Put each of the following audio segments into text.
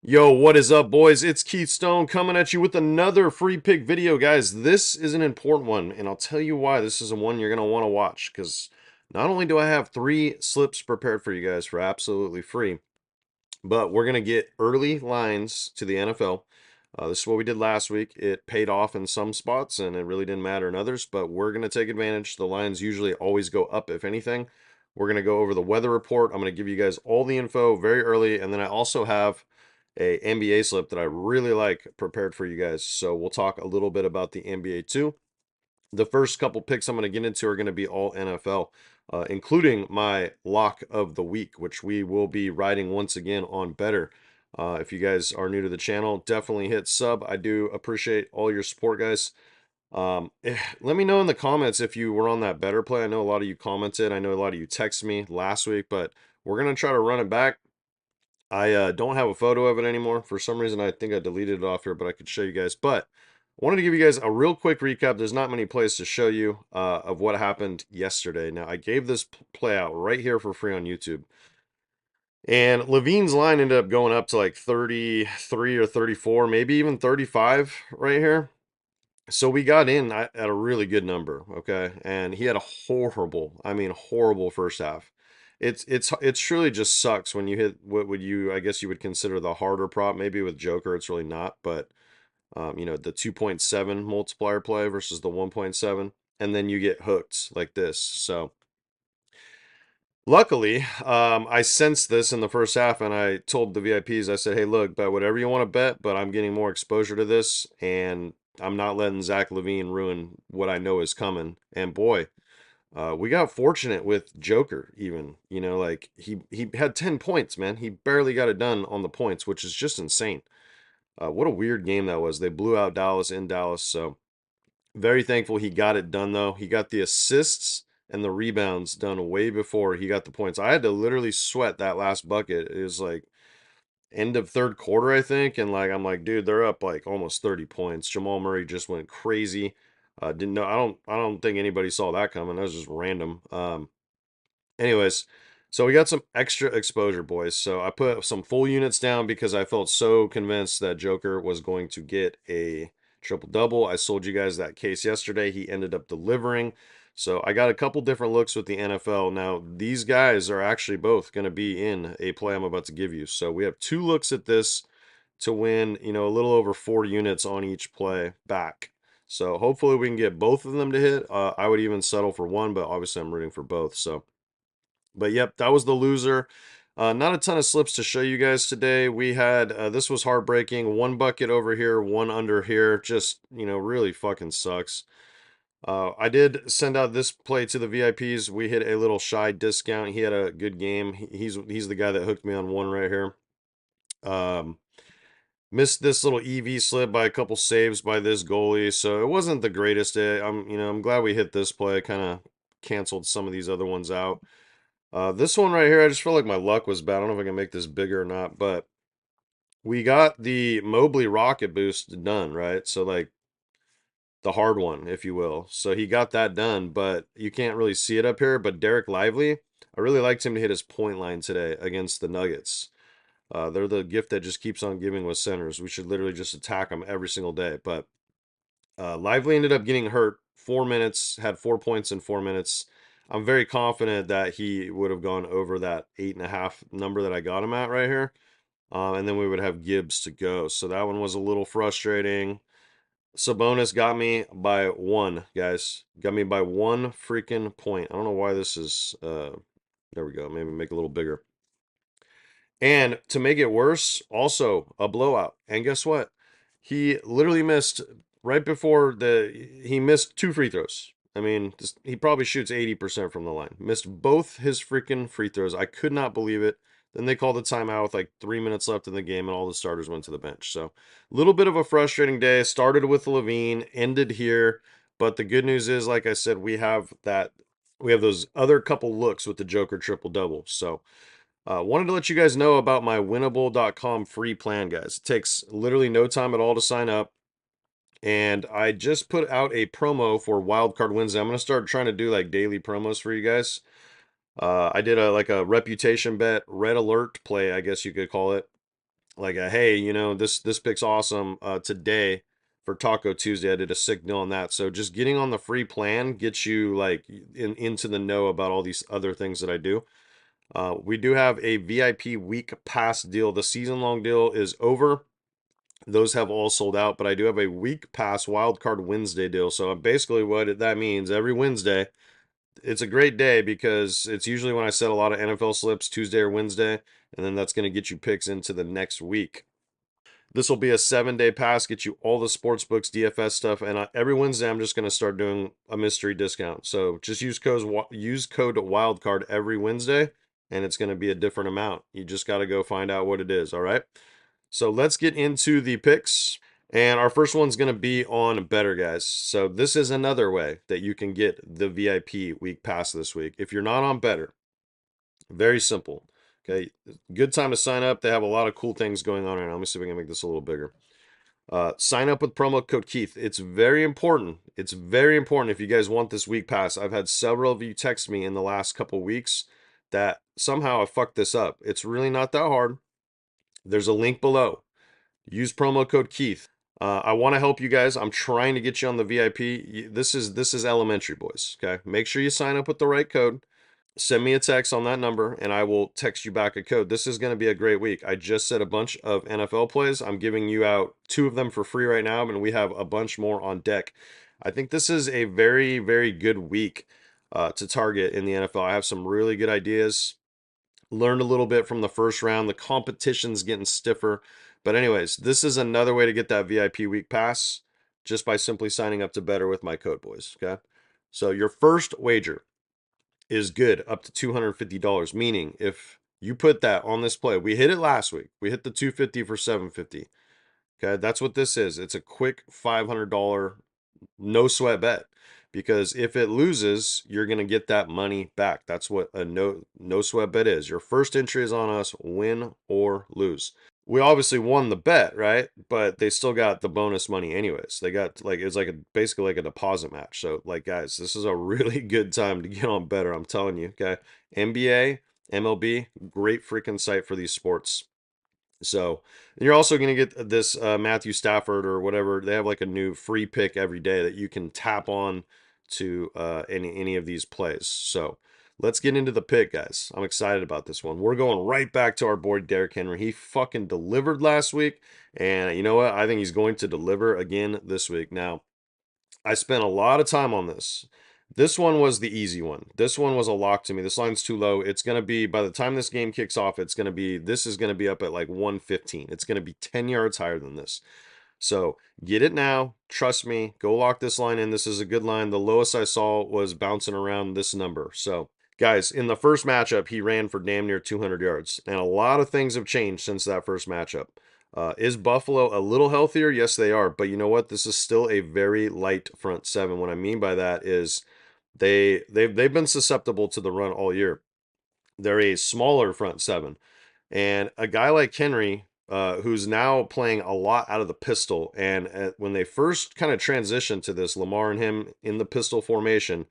Yo, what is up, boys? It's Keith Stone coming at you with another free pick video, guys. This is an important one, and I'll tell you why this is one you're going to want to watch because not only do I have three slips prepared for you guys for absolutely free, but we're going to get early lines to the NFL. This is what we did last week. It paid off in some spots, and it really didn't matter in others, but we're going to take advantage. The lines usually always go up, if anything. We're going to go over the weather report. I'm going to give you guys all the info very early, and then I also have a NBA slip that I really like prepared for you guys. So we'll talk a little bit about the NBA too. The first couple picks I'm going to get into are going to be all NFL, including my lock of the week, which we will be riding once again on Betr. If you guys are new to the channel, definitely hit sub. I do appreciate all your support, guys. Let me know in the comments if you were on that Betr play. I know a lot of you commented. I know a lot of you texted me last week, but we're going to try to run it back. I don't have a photo of it anymore. For some reason, I think I deleted it off here, but I could show you guys. But I wanted to give you guys a real quick recap. There's not many plays to show you of what happened yesterday. Now, I gave this play out right here for free on YouTube. And Levine's line ended up going up to like 33 or 34, maybe even 35 right here. So we got in at a really good number, okay? And he had a horrible, I mean horrible first half. It's truly just sucks when you hit what would you I guess you would consider the harder prop. Maybe with Joker it's really not, but the 2.7 multiplier play versus the 1.7, and then you get hooked like this. So luckily, I sensed this in the first half, and I told the VIPs, I said, "Hey, look, bet whatever you want to bet, but I'm getting more exposure to this, and I'm not letting Zach Levine ruin what I know is coming." And boy, we got fortunate with Joker. Even like he had 10 points, man. He barely got it done on the points, which is just insane. What a weird game that was. They blew out Dallas in Dallas, so very thankful he got it done, though. He got the assists and the rebounds done way before he got the points. I had to literally sweat that last bucket. It was like end of third quarter, I think. And like, I'm like, dude, they're up like almost 30 points. Jamal Murray just went crazy. Didn't know. I don't think anybody saw that coming. That was just random. Anyways, so we got some extra exposure, boys. So I put some full units down because I felt so convinced that Joker was going to get a triple double. I sold you guys that case yesterday. He ended up delivering. So I got a couple different looks with the NFL. Now, these guys are actually both going to be in a play I'm about to give you. So we have two looks at this to win, a little over 4 units on each play back. So hopefully we can get both of them to hit. I would even settle for one, but obviously I'm rooting for both. So but yep, that was the loser. Not a ton of slips to show you guys today. We had, this was heartbreaking. One bucket over here, one under here. Just, really fucking sucks. I did send out this play to the VIPs. We hit a little shy discount. He had a good game. He's the guy that hooked me on one right here. Um, Missed this little EV slip by a couple saves by this goalie, so it wasn't the greatest day. I'm glad we hit this play. Kind of canceled some of these other ones out. This one right here, I just feel like my luck was bad. I don't know if I can make this bigger or not, but we got the Mobley rocket boost done, right? So like the hard one, if you will. So he got that done, but you can't really see it up here. But Derek Lively, I really liked him to hit his point line today against the Nuggets. They're the gift that just keeps on giving with centers. We should literally just attack them every single day. But Lively ended up getting hurt. 4 minutes, had 4 points in 4 minutes. I'm very confident that he would have gone over that 8.5 number that I got him at right here. And then we would have Gibbs to go. So that one was a little frustrating. Sabonis got me by one, guys. Got me by one freaking point. I don't know why this is. There we go. Maybe make it a little bigger. And to make it worse, also a blowout. And guess what? He literally missed right before he missed two free throws. I mean, he probably shoots 80% from the line. Missed both his freaking free throws. I could not believe it. Then they called the timeout with like 3 minutes left in the game, and all the starters went to the bench. So, a little bit of a frustrating day. Started with Levine, ended here. But the good news is, like I said, we have those other couple looks with the Joker triple double. So, wanted to let you guys know about my winnable.com free plan, guys. It takes literally no time at all to sign up. And I just put out a promo for Wildcard Wednesday. I'm going to start trying to do like daily promos for you guys. I did a reputation bet, red alert play, I guess you could call it. like hey, this pick's awesome. Today for Taco Tuesday, I did a signal on that. So just getting on the free plan gets you like into the know about all these other things that I do. We do have a VIP week pass deal. The season long deal is over. Those have all sold out, but I do have a week pass wildcard Wednesday deal. So basically, what that means every Wednesday, it's a great day because it's usually when I set a lot of NFL slips, Tuesday or Wednesday, and then that's going to get you picks into the next week. This will be a 7-day pass, get you all the sports books, DFS stuff, and every Wednesday I'm just going to start doing a mystery discount. So just use code wildcard every Wednesday, and it's going to be a different amount. You just got to go find out what it is. All right. So let's get into the picks. And our first one's going to be on Betr, guys. So this is another way that you can get the VIP week pass this week. If you're not on Betr, very simple. Okay, good time to sign up. They have a lot of cool things going on right now. Let me see if I can make this a little bigger. Sign up with promo code Keith. It's very important. It's very important if you guys want this week pass. I've had several of you text me in the last couple weeks that somehow I fucked this up. It's really not that hard. There's a link below. Use promo code Keith. I want to help you guys. I'm trying to get you on the VIP. This is elementary, boys. Okay, make sure you sign up with the right code. Send me a text on that number and I will text you back a code. This is going to be a great week. I just said a bunch of NFL plays. I'm giving you out 2 of them for free right now, and we have a bunch more on deck. I think this is a very, very good week to target in the NFL. I have some really good ideas. Learned a little bit from the first round. The competition's getting stiffer. But anyways, this is another way to get that VIP week pass just by simply signing up to Betr with my code, boys. Okay. So your first wager is good up to $250, meaning if you put that on this play, we hit it last week. We hit the 250 for 750. Okay, that's what this is. It's a quick $500 no sweat bet because if it loses, you're going to get that money back. That's what a no sweat bet is. Your first entry is on us, win or lose. We obviously won the bet, right? But they still got the bonus money anyways. They got like it's like basically like a deposit match. So like guys, this is a really good time to get on Betr. I'm telling you, okay? NBA, MLB, great freaking site for these sports. So you're also going to get this Matthew Stafford or whatever. They have like a new free pick every day that you can tap on to any of these plays. So let's get into the pick, guys. I'm excited about this one. We're going right back to our boy Derrick Henry. He fucking delivered last week, and you know what? I think he's going to deliver again this week. Now, I spent a lot of time on this. This one was the easy one. This one was a lock to me. This line's too low. It's going to be, by the time this game kicks off, this is going to be up at like 115. It's going to be 10 yards higher than this. So get it now. Trust me. Go lock this line in. This is a good line. The lowest I saw was bouncing around this number. So, guys, in the first matchup, he ran for damn near 200 yards. And a lot of things have changed since that first matchup. Is Buffalo a little healthier? Yes, they are. But you know what? This is still a very light front seven. What I mean by that is they've been susceptible to the run all year. They're a smaller front seven. And a guy like Henry, who's now playing a lot out of the pistol, and when they first kind of transitioned to this, Lamar and him in the pistol formation,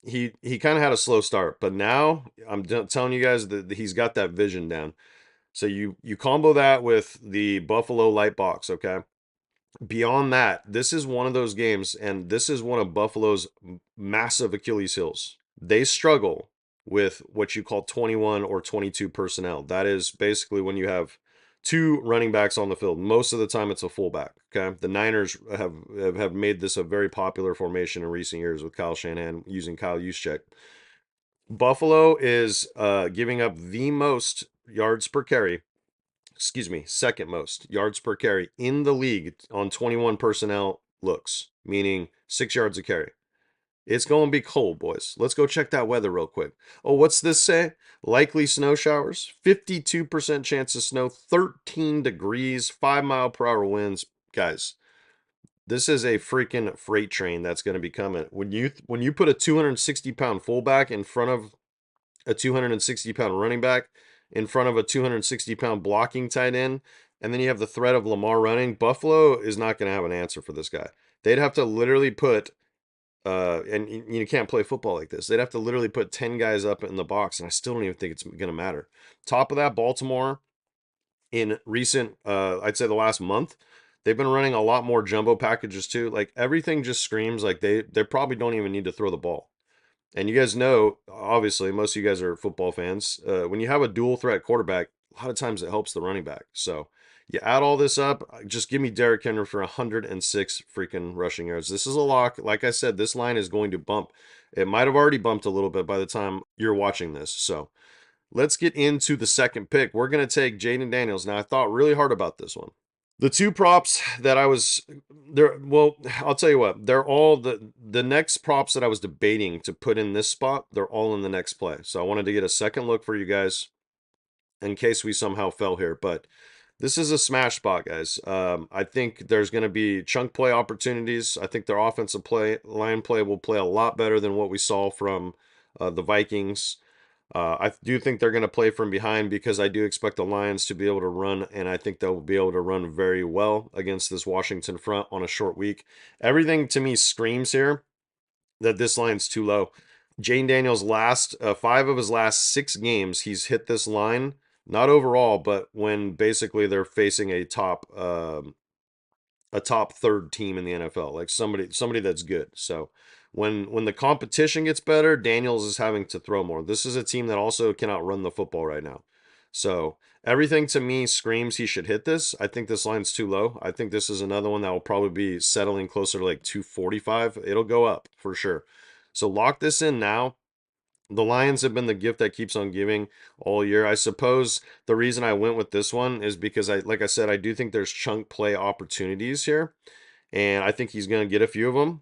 he kind of had a slow start. But now I'm telling you guys that he's got that vision down. So you combo that with the Buffalo light box, okay? Beyond that, this is one of those games, and this is one of Buffalo's massive Achilles heels. They struggle with what you call 21 or 22 personnel. That is basically when you have 2 running backs on the field. Most of the time, it's a fullback. Okay, the Niners have made this a very popular formation in recent years with Kyle Shanahan using Kyle Juszczyk. Buffalo is giving up the most yards per carry, second most yards per carry in the league on 21 personnel looks, meaning 6 yards a carry. It's going to be cold, boys. Let's go check that weather real quick. Oh, what's this say? Likely snow showers, 52% chance of snow, 13 degrees, 5-mile-per-hour winds. Guys, this is a freaking freight train that's going to be coming. When you put a 260-pound fullback in front of a 260-pound running back, in front of a 260-pound blocking tight end, and then you have the threat of Lamar running, Buffalo is not going to have an answer for this guy. They'd have to literally put, and you can't play football like this. They'd have to literally put 10 guys up in the box, and I still don't even think it's going to matter. Top of that, Baltimore in recent, I'd say the last month, they've been running a lot more jumbo packages too. Like everything just screams like they probably don't even need to throw the ball. And you guys know, obviously, most of you guys are football fans. When you have a dual threat quarterback, a lot of times it helps the running back. So you add all this up, just give me Derrick Henry for 106 freaking rushing yards. This is a lock. Like I said, this line is going to bump. It might have already bumped a little bit by the time you're watching this. So let's get into the second pick. We're going to take Jayden Daniels. Now, I thought really hard about this one. The two props that I was there, well, I'll tell you what, they're all the next props that I was debating to put in this spot, they're all in the next play. So I wanted to get a second look for you guys in case we somehow fell here. But this is a smash spot, guys. I think there's going to be chunk play opportunities. I think their offensive line play will play a lot better than what we saw from the Vikings. I do think they're going to play from behind because I do expect the Lions to be able to run, and I think they'll be able to run very well against this Washington front on a short week. Everything to me screams here that this line's too low. Jayden Daniels last 5 of his last 6 games, he's hit this line. Not overall, but when basically they're facing a top third team in the NFL, like somebody that's good. So when the competition gets better, Daniels is having to throw more. This is a team that also cannot run the football right now. So everything to me screams he should hit this. I think this line's too low. I think this is another one that will probably be settling closer to like 245. It'll go up for sure. So lock this in now. The Lions have been the gift that keeps on giving all year. I suppose the reason I went with this one is because like I said, I do think there's chunk play opportunities here, and I think he's going to get a few of them.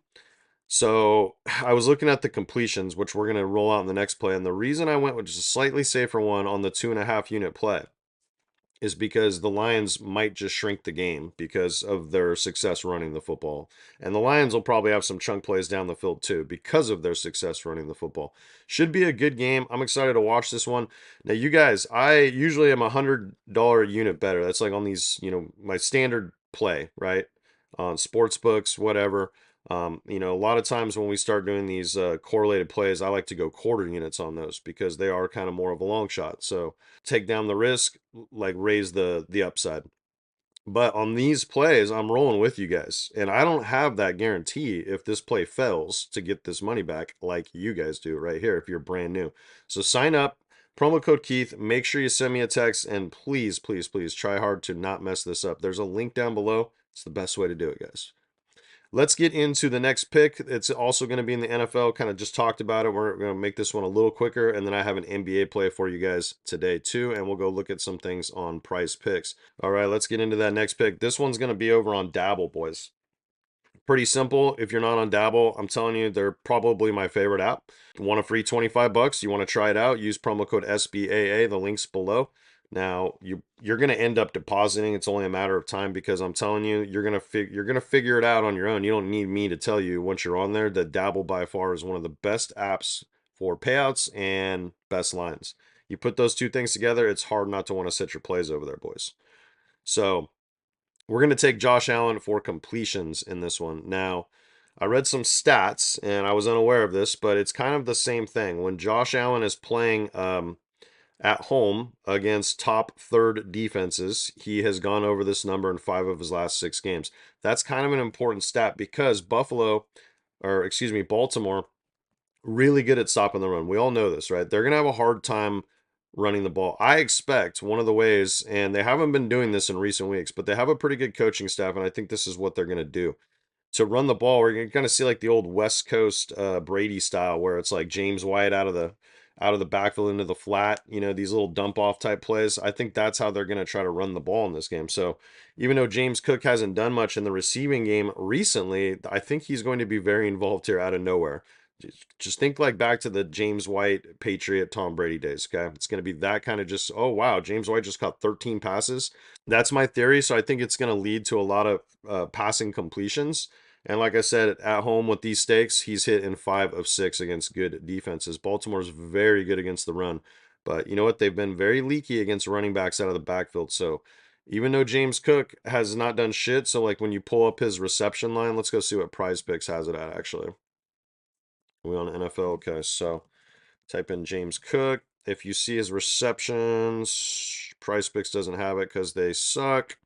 So I was looking at the completions, which we're going to roll out in the next play, and the reason I went with just a slightly safer one on the 2.5 unit play is because the Lions might just shrink the game because of their success running the football. And the Lions will probably have some chunk plays down the field too because of their success running the football. Should be a good game. I'm excited to watch this one. Now, you guys, I usually am $100 a unit better. That's like on these, my standard play, right? On sports books, whatever. A lot of times when we start doing these correlated plays, I like to go quarter units on those because they are kind of more of a long shot. So take down the risk, like raise the upside. But on these plays, I'm rolling with you guys. And I don't have that guarantee if this play fails to get this money back like you guys do right here if you're brand new. So sign up, promo code Keith. Make sure you send me a text. And please, please, please try hard to not mess this up. There's a link down below. It's the best way to do it, guys. Let's get into the next pick. It's also going to be in the NFL. Kind of just talked about it. We're going to make this one a little quicker. And then I have an NBA play for you guys today too. And we'll go look at some things on PrizePicks. All right, let's get into that next pick. This one's going to be over on Dabble, boys. Pretty simple. If you're not on Dabble, I'm telling you, they're probably my favorite app. Want a free 25 bucks? You want to try it out? Use promo code SBAA. The link's below. Now you're going to end up depositing. It's only a matter of time because I'm telling you, you're going to figure it out on your own. You don't need me to tell you once you're on there that Dabble by far is one of the best apps for payouts and best lines. You put those two things together, it's hard not to want to set your plays over there, boys. So we're going to take Josh Allen for completions in this one. Now, I read some stats and I was unaware of this, but it's kind of the same thing. When Josh Allen is playing at home against top third defenses, he has gone over this number in 5 of his last 6 games. That's kind of an important stat because Baltimore, really good at stopping the run. We all know this, right? They're going to have a hard time running the ball. I expect one of the ways, and they haven't been doing this in recent weeks, but they have a pretty good coaching staff, and I think this is what they're going to do. To run the ball, we're going to see like the old West Coast Brady style, where it's like James White out of the backfield into the flat, these little dump off type plays. I think that's how they're going to try to run the ball in this game. So even though James Cook hasn't done much in the receiving game recently, I think he's going to be very involved here out of nowhere. Just think like back to the James White Patriot Tom Brady days, okay? It's going to be that kind of just, oh wow, James White just caught 13 passes. That's my theory. So I think it's going to lead to a lot of passing completions. And like I said, at home with these stakes, he's hit in 5 of 6 against good defenses. Baltimore's very good against the run. But you know what? They've been very leaky against running backs out of the backfield. So even though James Cook has not done shit, so like when you pull up his reception line, let's go see what PrizePicks has it at actually. We on NFL? Okay, so type in James Cook. If you see his receptions, PrizePicks doesn't have it because they suck.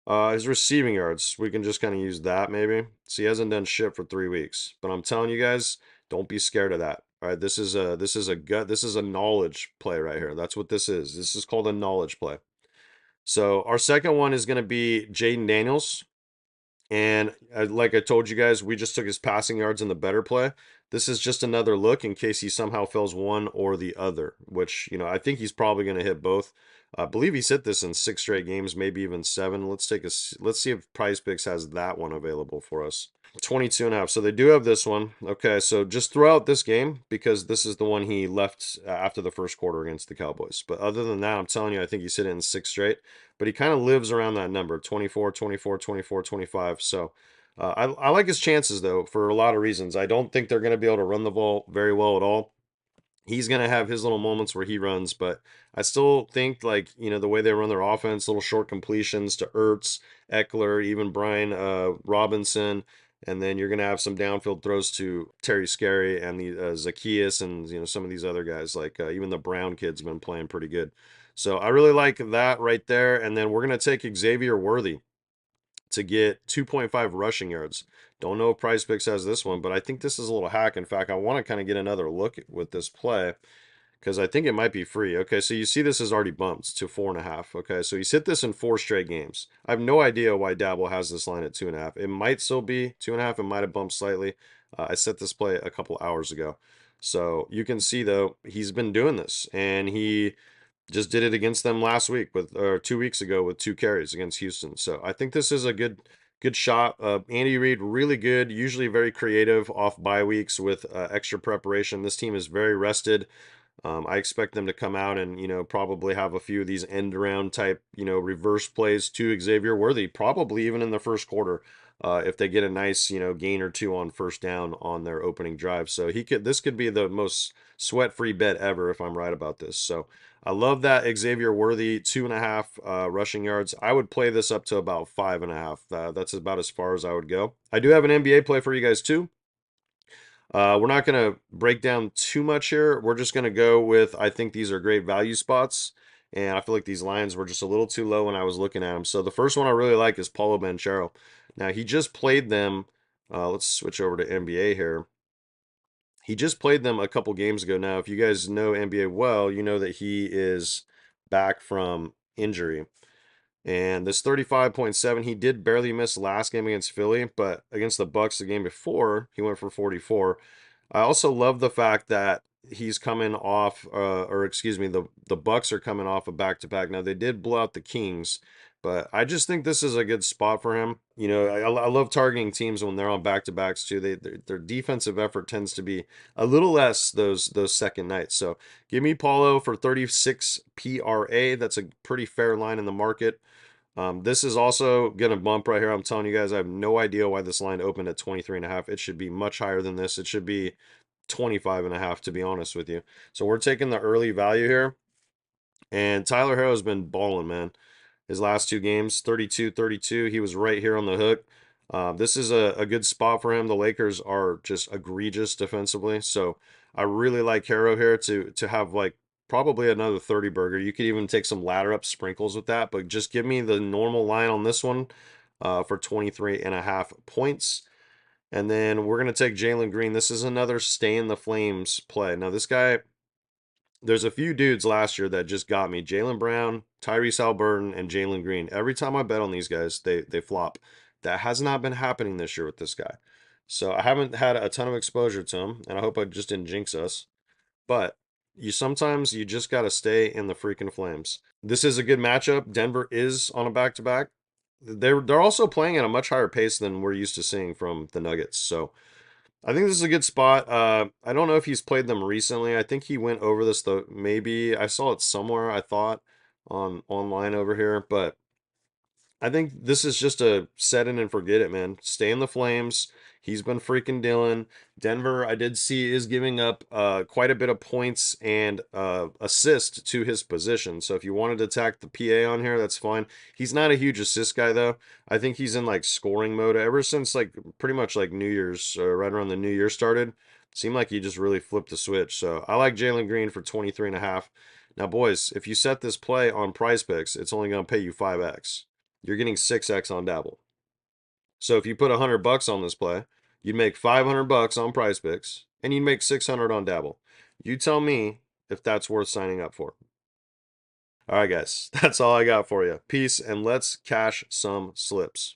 His receiving yards, we can just kind of use that maybe. So he hasn't done shit for 3 weeks, but I'm telling you guys, don't be scared of that. All right, this is a knowledge play right here. That's what this is. This is called a knowledge play. So our second one is going to be Jayden Daniels. And like I told you guys, we just took his passing yards in the Betr play. This is just another look in case he somehow fails one or the other, which, I think he's probably going to hit both. I believe he's hit this in 6 straight games, maybe even 7. Let's see if PrizePicks has that one available for us. 22.5. So they do have this one. Okay, so just throw out this game because this is the one he left after the first quarter against the Cowboys. But other than that, I'm telling you, I think he's hit it in 6 straight. But he kind of lives around that number, 24, 24, 24, 25. So I like his chances, though, for a lot of reasons. I don't think they're going to be able to run the ball very well at all. He's going to have his little moments where he runs, but I still think, like, the way they run their offense, little short completions to Ertz, Eckler, even Brian Robinson, and then you're going to have some downfield throws to Terry Scary and the Zacchaeus and, some of these other guys, like even the Brown kid's been playing pretty good. So I really like that right there. And then we're going to take Xavier Worthy to get 2.5 rushing yards. Don't know if PrizePicks has this one, but I think this is a little hack. In fact, I want to kind of get another look with this play because I think it might be free. Okay, so you see this is already bumped to 4.5. Okay, so he's hit this in 4 straight games. I have no idea why Dabble has this line at 2.5. It might still be 2.5. It might have bumped slightly. I set this play a couple hours ago. So you can see, though, he's been doing this, and he just did it against them last week or 2 weeks ago with 2 carries against Houston. So I think this is a good shot. Andy Reid, really good, usually very creative off bye weeks with extra preparation. This team is very rested. I expect them to come out and, probably have a few of these end around type, reverse plays to Xavier Worthy, probably even in the first quarter, if they get a nice, gain or two on first down on their opening drive. So this could be the most sweat-free bet ever if I'm right about this. So I love that Xavier Worthy 2.5 rushing yards. I would play this up to about 5.5. That's about as far as I would go. I do have an NBA play for you guys too. We're not going to break down too much here. We're just going to go with, I think these are great value spots. And I feel like these lines were just a little too low when I was looking at them. So the first one I really like is Paulo Banchero. Now, he just played them. Let's switch over to NBA here. He just played them a couple games ago. Now, if you guys know NBA well, you know that he is back from injury. And this 35.7, he did barely miss last game against Philly, but against the Bucks the game before, he went for 44. I also love the fact that he's coming off, or excuse me, the Bucks are coming off a back-to-back. Now they did blow out the Kings, but I just think this is a good spot for him. I love targeting teams when they're on back-to-backs too. Their defensive effort tends to be a little less those second nights. So give me Paulo for 36 PRA. That's a pretty fair line in the market. This is also going to bump right here. I'm telling you guys, I have no idea why this line opened at 23.5. It should be much higher than this. It should be 25.5, to be honest with you. So we're taking the early value here. And Tyler Harrow's been balling, man. His last 2 games, 32-32. He was right here on the hook. This is a good spot for him. The Lakers are just egregious defensively. So I really like Harrow here to have like probably another 30 burger. You could even take some ladder up sprinkles with that, but just give me the normal line on this one for 23.5 points. And then we're going to take Jalen Green. This is another stay in the flames play. Now, this guy, there's a few dudes last year that just got me. Jaylen Brown, Tyrese Haliburton, and Jalen Green. Every time I bet on these guys, they flop. That has not been happening this year with this guy. So I haven't had a ton of exposure to him, and I hope I just didn't jinx us. But sometimes you just got to stay in the freaking flames. This is a good matchup. Denver is on a back-to-back. They're also playing at a much higher pace than we're used to seeing from the Nuggets. So I think this is a good spot. I don't know if he's played them recently. I think he went over this though. Maybe I saw it somewhere. I thought online over here, but I think this is just a set in and forget it, man. Stay in the flames. He's been freaking dealing. Denver, I did see, is giving up quite a bit of points and assist to his position. So if you wanted to attack the PA on here, that's fine. He's not a huge assist guy, though. I think he's in like scoring mode ever since like pretty much like New Year's, right around the New Year started. Seemed like he just really flipped the switch. So I like Jalen Green for 23.5. Now, boys, if you set this play on PrizePicks, it's only going to pay you 5x. You're getting 6x on Dabble. So if you put $100 on this play, you'd make $500 on PrizePicks, and you'd make 600 on Dabble. You tell me if that's worth signing up for. All right, guys, that's all I got for you. Peace, and let's cash some slips.